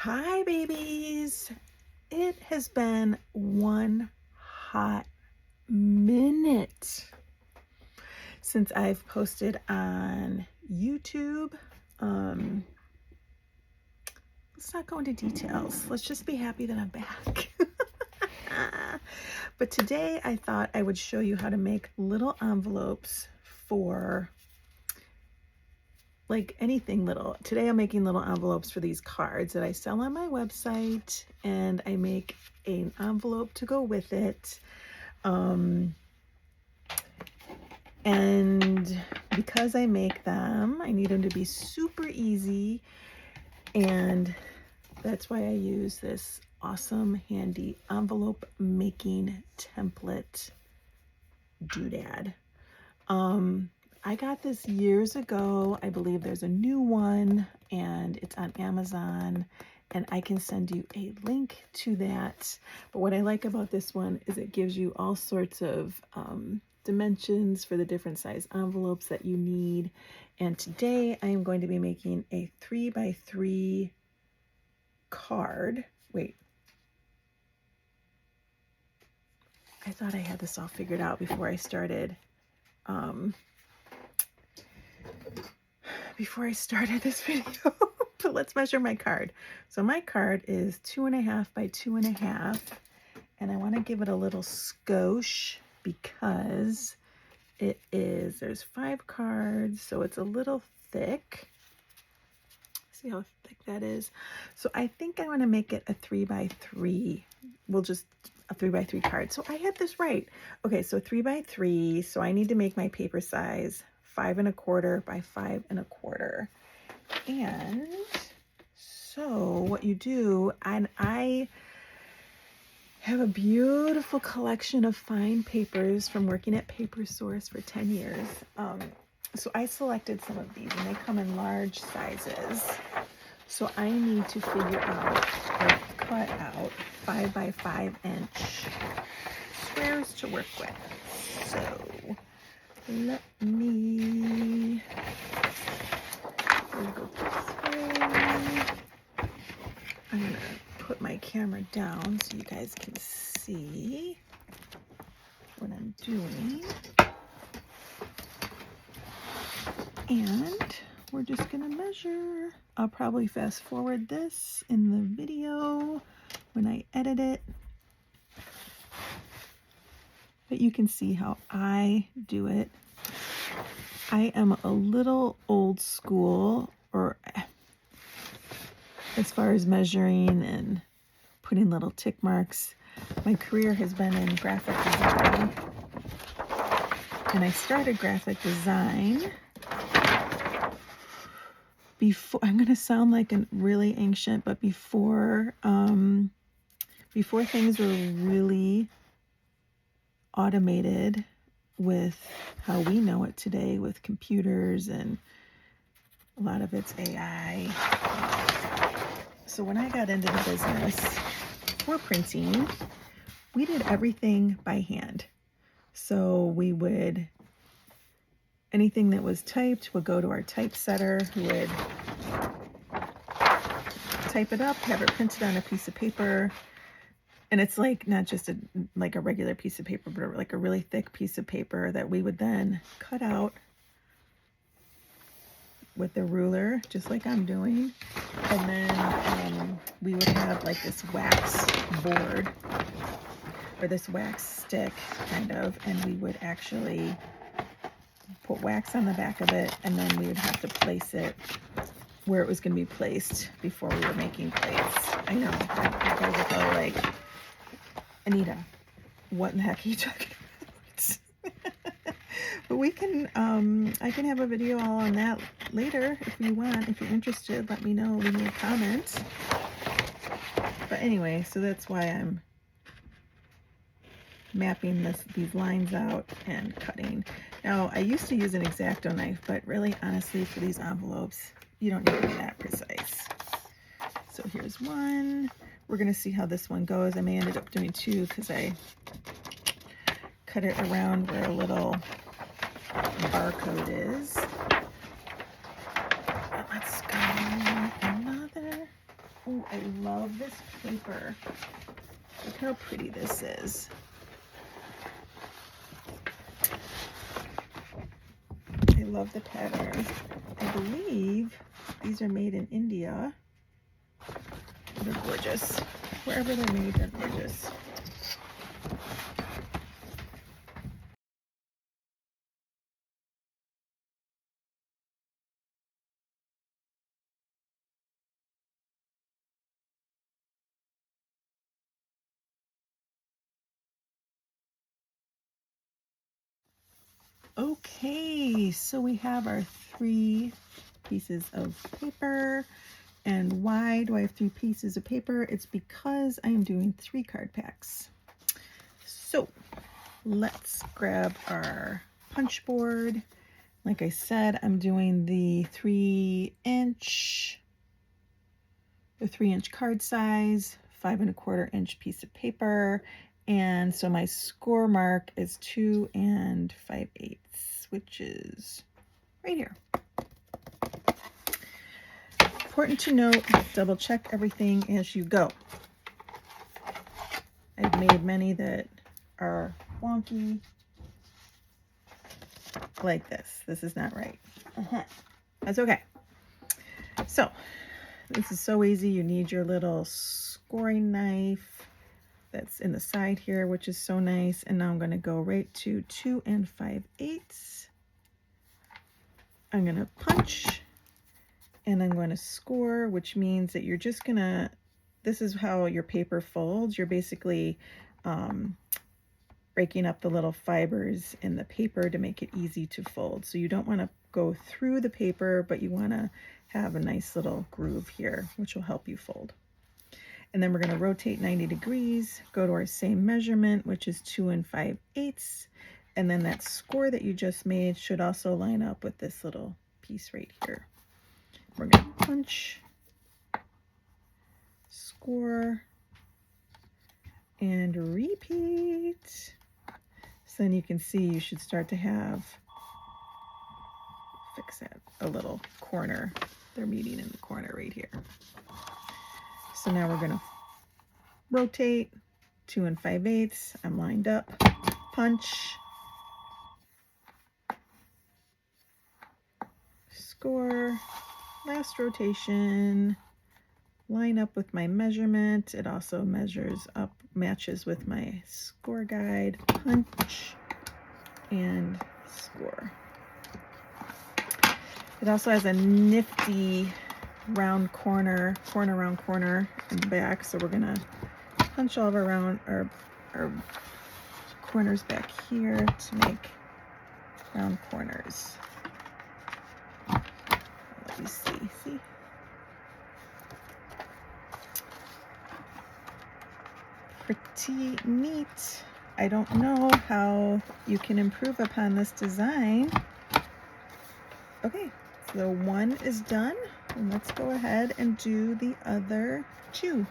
Hi, babies. It has been one hot minute since I've posted on YouTube. Let's not go into details. Let's just be happy that I'm back. But today I thought I would show you how to make little envelopes for like anything little. Today I'm making little envelopes for these cards that I sell on my website, and I make an envelope to go with it. And because I make them, I need them to be super easy, and that's why I use this awesome handy envelope making template doodad. I got this years ago. I believe there's a new one and it's on Amazon, and I can send you a link to that. But what I like about this one is it gives you all sorts of dimensions for the different size envelopes that you need. And today I am going to be making a 3x3 card. Wait, I thought I had this all figured out before I started this video. But let's measure my card. So my card is 2.5 by 2.5, and I want to give it a little skosh because there's 5 cards, so it's a little thick. See how thick that is? So I think I want to make it a 3x3. A 3x3 card. So I had this right. Okay, so 3x3. So I need to make my paper size 5.25 by 5.25. And so what you do, and I have a beautiful collection of fine papers from working at Paper Source for 10 years. So I selected some of these, and they come in large sizes. So I need to figure out or cut out 5 by 5 inch squares to work with. So let me go this way. I'm gonna put my camera down so you guys can see what I'm doing. And we're just gonna measure. I'll probably fast forward this in the video when I edit it. But you can see how I do it. I am a little old school, or as far as measuring and putting little tick marks. My career has been in graphic design, and I started graphic design before, I'm gonna sound like a really ancient, but before things were really automated with how we know it today with computers, and a lot of it's AI. So when I got into the business for printing, we did everything by hand. So anything that was typed would go to our typesetter, who would type it up, have it printed on a piece of paper. And it's like not just a regular piece of paper, but like a really thick piece of paper that we would then cut out with a ruler, just like I'm doing. And then we would have like this wax board, or this wax stick kind of, and we would actually put wax on the back of it, and then we would have to place it where it was going to be placed before we were making plates. I know, you guys are probably like, Anita, what in the heck are you talking about? But we can, I can have a video all on that later if you want. If you're interested, let me know, leave me a comment. But anyway, so that's why I'm mapping these lines out and cutting. Now, I used to use an X-Acto knife, but really, honestly, for these envelopes, you don't need to be that precise. So here's one. We're going to see how this one goes. I may end up doing 2 because I cut it around where a little barcode is. But let's go another. Oh, I love this paper. Look how pretty this is. I love the pattern. I believe these are made in India. They're gorgeous. Wherever they're made, they're gorgeous. Okay, so we have our 3 pieces of paper. And why do I have 3 pieces of paper? It's because I am doing 3 card packs. So let's grab our punch board. Like I said, I'm doing the 3-inch card size, 5 1/4 inch piece of paper. And so my score mark is 2 5/8, which is right here. Important to note, double check everything as you go. I've made many that are wonky, like this. This is not right. That's okay. So this is so easy. You need your little scoring knife that's in the side here, which is so nice. And now I'm going to go right to 2 5/8. I'm going to punch and I'm going to score, which means that you're just going to, this is how your paper folds. You're basically breaking up the little fibers in the paper to make it easy to fold. So you don't want to go through the paper, but you want to have a nice little groove here, which will help you fold. And then we're going to rotate 90 degrees, go to our same measurement, which is 2 5/8. And then that score that you just made should also line up with this little piece right here. We're going to punch, score, and repeat. So then you can see you should start to have, fix that, a little corner. They're meeting in the corner right here. So now we're going to rotate 2 5/8. I'm lined up, punch, score, last rotation, line up with my measurement. It also measures up, matches with my score guide, punch, and score. It also has a nifty round corner round corner in the back, so we're gonna punch all of our corners back here to make round corners. Let me see. Pretty neat. I don't know how you can improve upon this design. Okay, so 1 is done, and let's go ahead and do the other 2.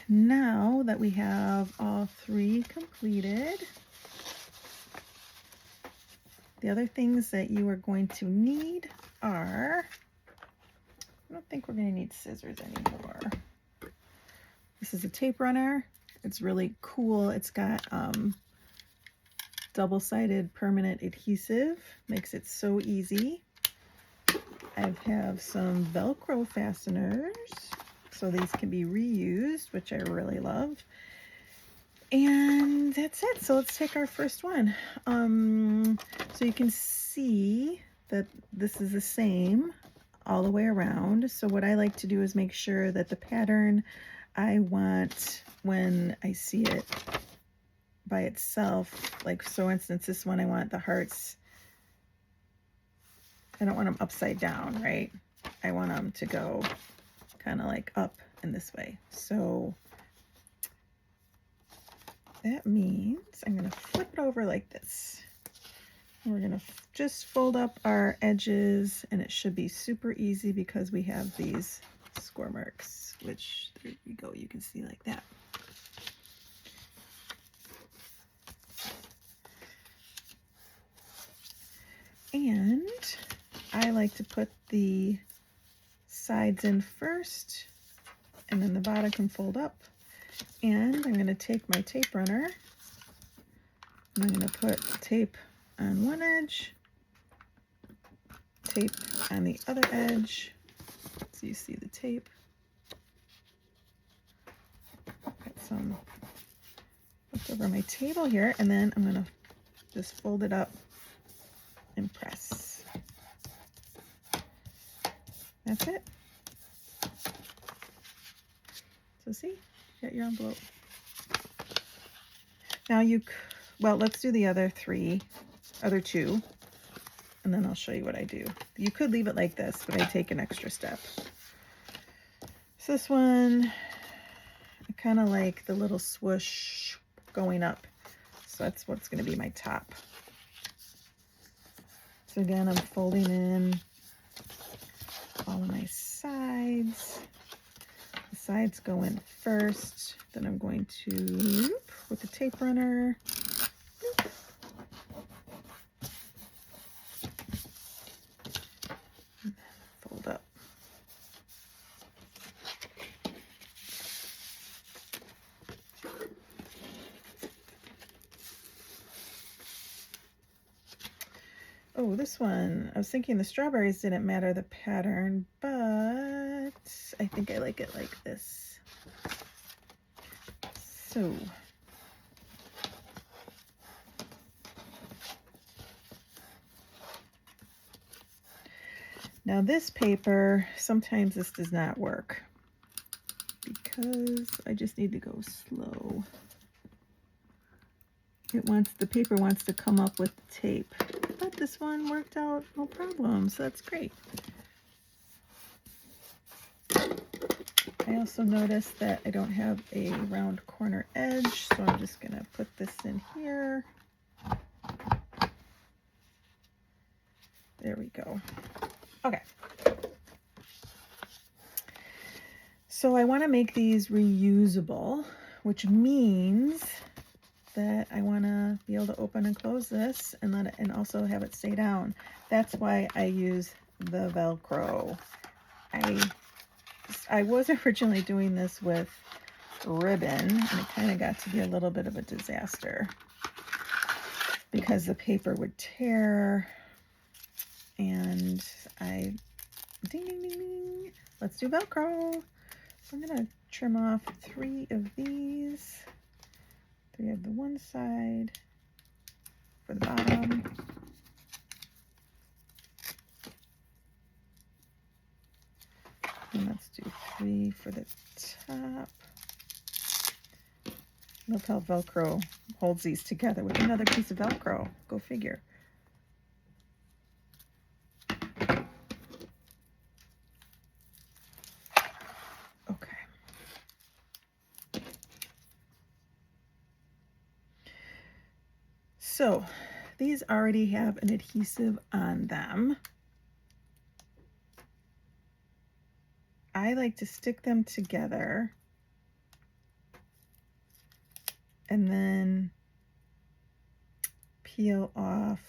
Now that we have all 3 completed, the other things that you are going to need are, I don't think we're going to need scissors anymore. This is a tape runner. It's really cool. It's got double-sided permanent adhesive. Makes it so easy. I have some Velcro fasteners, so these can be reused, which I really love. And that's it. So let's take our first one. So you can see that this is the same all the way around. So what I like to do is make sure that the pattern I want, when I see it by itself, like so for instance, this one, I want the hearts, I don't want them upside down, right? I want them to go kind of like up in this way. So that means I'm going to flip it over like this. And we're going to just fold up our edges, and it should be super easy because we have these score marks, which there you go, you can see like that. And I like to put the sides in first, and then the bottom can fold up. And I'm going to take my tape runner, and I'm going to put tape on one edge, tape on the other edge, so you see the tape. Got some left over my table here, and then I'm going to just fold it up and press. That's it. So see, you got your envelope. Now well, let's do the other two, and then I'll show you what I do. You could leave it like this, but I take an extra step. So this one, I kind of like the little swoosh going up. So that's what's going to be my top. So again, I'm folding in all of my sides. The sides go in first. Then I'm going to, with the tape runner, fold up. Oh, this one, I was thinking the strawberries didn't matter the pattern, but I think I like it like this. So, now this paper, sometimes this does not work because I just need to go slow. The paper wants to come up with the tape, but this one worked out no problem, so that's great. I also noticed that I don't have a round corner edge, so I'm just gonna put this in here. There we go. Okay. So I want to make these reusable, which means that I want to be able to open and close this and let it, and also have it stay down. That's why I use the Velcro. I was originally doing this with ribbon, and it kind of got to be a little bit of a disaster because the paper would tear, and ding, ding, ding, ding. Let's do Velcro. So I'm going to trim off 3 of these. 3 of the one side for the bottom. And let's do 3 for the top. Look how Velcro holds these together with another piece of Velcro. Go figure. Okay. So these already have an adhesive on them. I like to stick them together and then peel off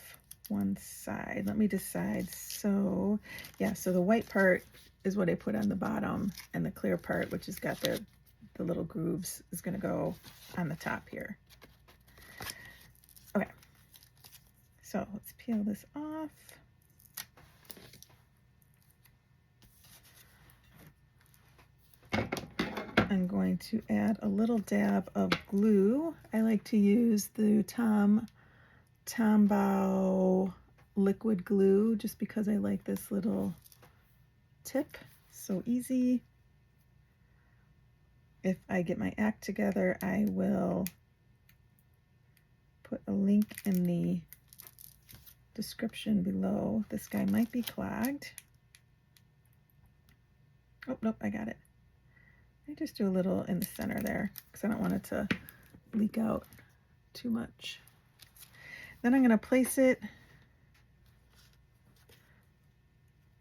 one side. Let me decide. So yeah, so the white part is what I put on the bottom, and the clear part, which has got the little grooves, is going to go on the top here. Okay, so let's peel this off. I'm going to add a little dab of glue. I like to use the Tombow liquid glue just because I like this little tip. So easy. If I get my act together, I will put a link in the description below. This guy might be clogged. Oh, nope, I got it. I just do a little in the center there because I don't want it to leak out too much. Then I'm going to place it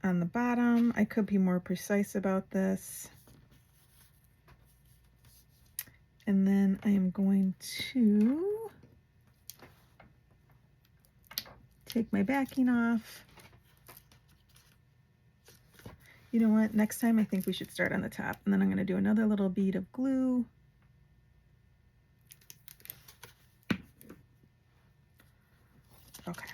on the bottom. I could be more precise about this. And then I am going to take my backing off. You know what? Next time I think we should start on the top, and then I'm going to do another little bead of glue. Okay.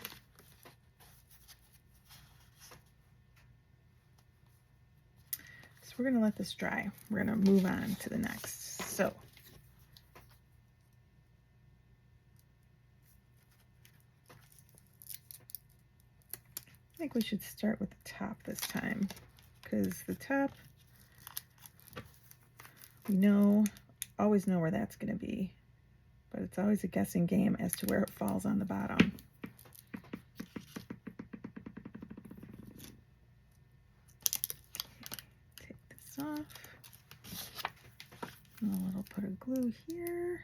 So we're going to let this dry. We're going to move on to the next. So I think we should start with the top this time, because the top, we always know where that's going to be, but it's always a guessing game as to where it falls on the bottom. Take this off. And a little put of glue here.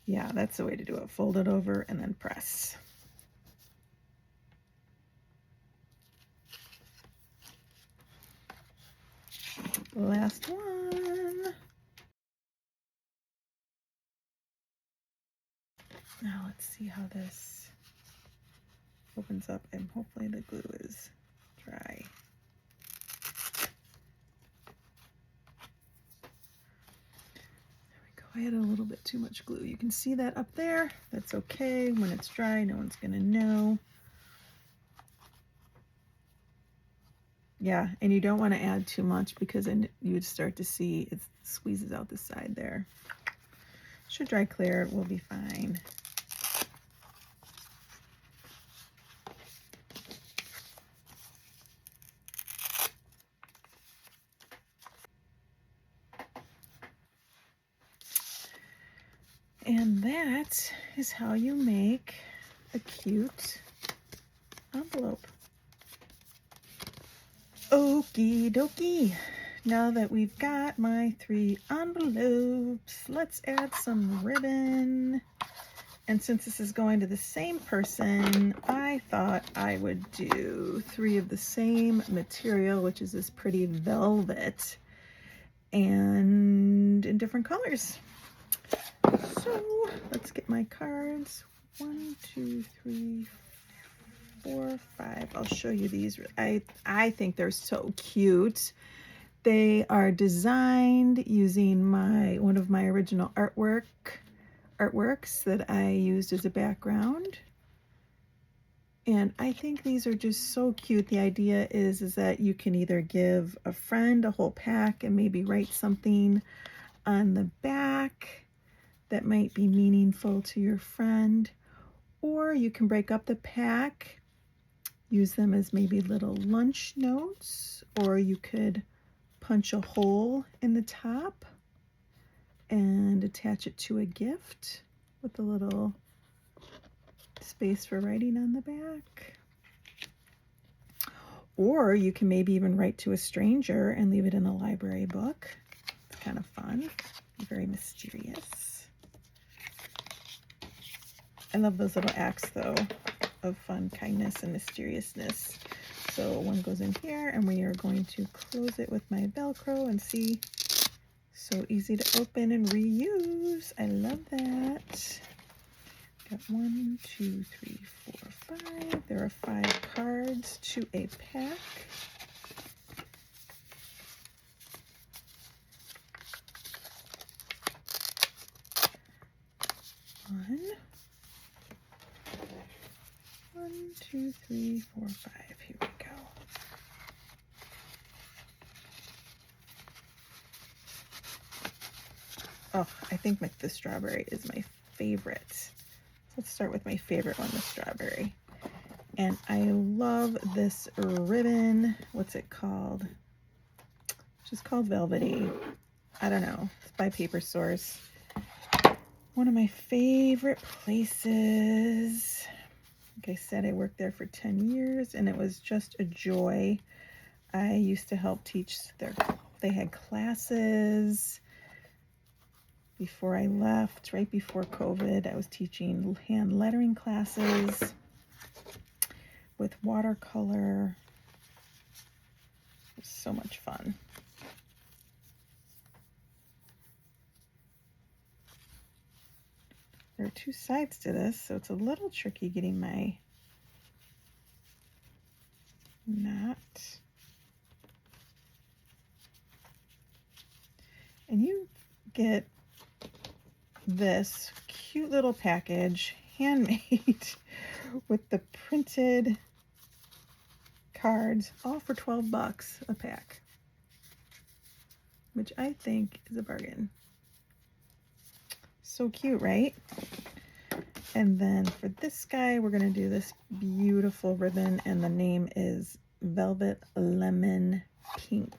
Yeah, that's the way to do it. Fold it over and then press. Last one. Now let's see how this opens up, and hopefully the glue is dry. There we go. I had a little bit too much glue. You can see that up there. That's okay. When it's dry, no one's gonna know. Yeah, and you don't want to add too much, because then you would start to see it squeezes out the side there. Should dry clear, it will be fine. And that is how you make a cute envelope. Okie dokie. Now that we've got my 3 envelopes, let's add some ribbon. And since this is going to the same person, I thought I would do 3 of the same material, which is this pretty velvet, and in different colors. So let's get my cards. 1, 2, 3, 4, 5. I'll show you these. I think they're so cute. They are designed using one of my original artworks that I used as a background. And I think these are just so cute. The idea is that you can either give a friend a whole pack and maybe write something on the back that might be meaningful to your friend, or you can break up the pack, use them as maybe little lunch notes, or you could punch a hole in the top and attach it to a gift with a little space for writing on the back. Or you can maybe even write to a stranger and leave it in a library book. It's kind of fun, very mysterious. I love those little acts though of fun, kindness, and mysteriousness. So one goes in here, and we are going to close it with my Velcro, and see, so easy to open and reuse. I love that. Got 1, 2, 3, 4, 5. There are 5 cards to a pack. One, 2, 3, 4, 5. Here we go. Oh, I think the strawberry is my favorite. So let's start with my favorite one, the strawberry. And I love this ribbon. What's it called? It's just called Velvety. I don't know. It's by Paper Source. One of my favorite places. Like I said, I worked there for 10 years, and it was just a joy. I used to help teach they had classes. Before I left, right before COVID, I was teaching hand lettering classes with watercolor. It was so much fun. two sides to this, so it's a little tricky getting my knot. And you get this cute little package, handmade, with the printed cards, all for 12 bucks a pack, which I think is a bargain. So cute, right? And then for this guy, we're going to do this beautiful ribbon, and the name is Velvet Lemon Pink.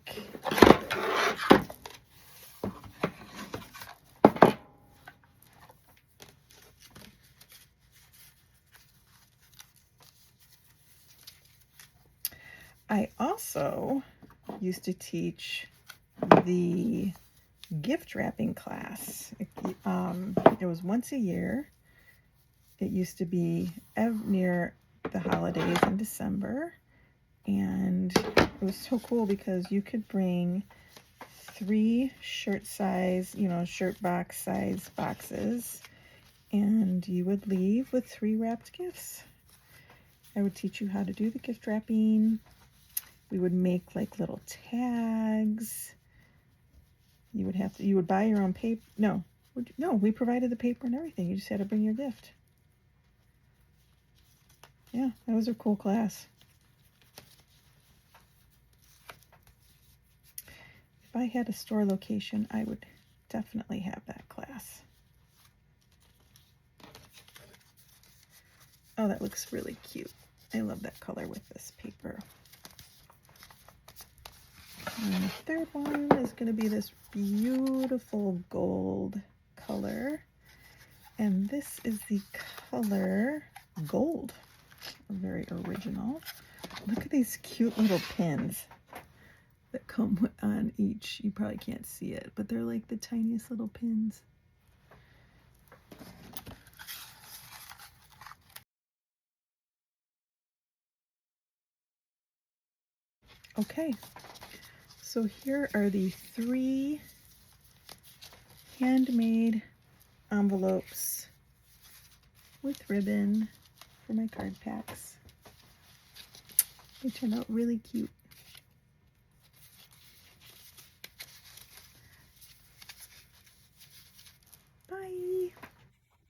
I also used to teach the gift wrapping class. It was once a year. It used to be near the holidays in December, and it was so cool because you could bring 3 shirt size, shirt box size boxes, and you would leave with 3 wrapped gifts. I would teach you how to do the gift wrapping. We would make like little tags. You would buy your own paper. No, we provided the paper and everything. You just had to bring your gift. Yeah, that was a cool class. If I had a store location, I would definitely have that class. Oh, that looks really cute. I love that color with this paper. And the third one is going to be this beautiful gold color. And this is the color Gold. Very original. Look at these cute little pins that come on each. You probably can't see it, but they're like the tiniest little pins. Okay, so here are the 3 handmade envelopes with ribbon for my card packs. They turned out really cute.